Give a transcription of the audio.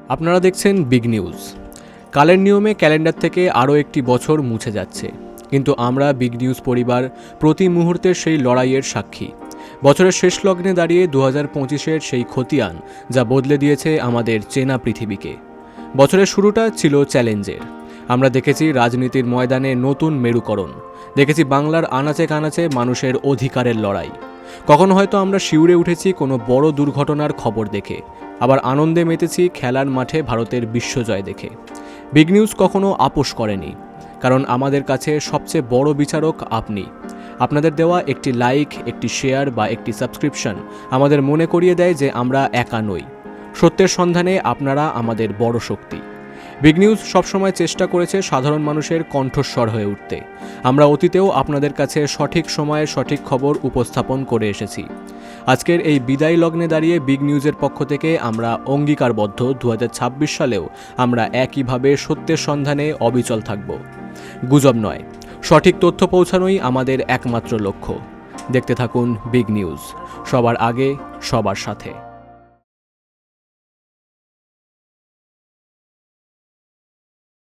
আপনারা দেখছেন big news. কালের নিয়মে ক্যালেন্ডার থেকে আরও একটি বছর মুছে যাচ্ছে, কিন্তু আমরা বিগ নিউজ পরিবার প্রতি মুহূর্তের সেই লড়াইয়ের সাক্ষী। বছরের শেষ লগ্নে দাঁড়িয়ে 2025-এর সেই খতিয়ান, যা বদলে দিয়েছে আমাদের চেনা পৃথিবীকে। বছরের শুরুটা ছিল চ্যালেঞ্জের। আমরা দেখেছি রাজনীতির ময়দানে নতুন মেরুকরণ, দেখেছি বাংলার আনাচে কানাচে মানুষের অধিকারের লড়াই। কখনো হয়তো আমরা শিউরে উঠেছি কোনো বড় দুর্ঘটনার খবর দেখে, আবার আনন্দে মেতেছি খেলার মাঠে ভারতের বিশ্বজয় দেখে। বিগ নিউজ কখনো আপোষ করেনি, কারণ আমাদের কাছে সবচেয়ে বড় বিচারক আপনি। আপনাদের দেওয়া একটি লাইক, একটি শেয়ার বা একটি সাবস্ক্রিপশন আমাদের মনে করিয়ে দেয় যে আমরা একা নই। সত্যের সন্ধানে আপনারা আমাদের বড় শক্তি। বিগ নিউজ সবসময় চেষ্টা করেছে সাধারণ মানুষের কণ্ঠস্বর হয়ে উঠতে। আমরা অতীতেও আপনাদের কাছে সঠিক সময়ে সঠিক খবর উপস্থাপন করে এসেছি। আজকের এই বিদায় লগ্নে দাঁড়িয়ে বিগ নিউজের পক্ষ থেকে আমরা অঙ্গীকারবদ্ধ 2026 সালেও আমরা একইভাবে সত্যের সন্ধানে অবিচল থাকব। গুজব নয়, সঠিক তথ্য পৌঁছানোই আমাদের একমাত্র লক্ষ্য। দেখতে থাকুন বিগ নিউজ, সবার আগে সবার সাথে।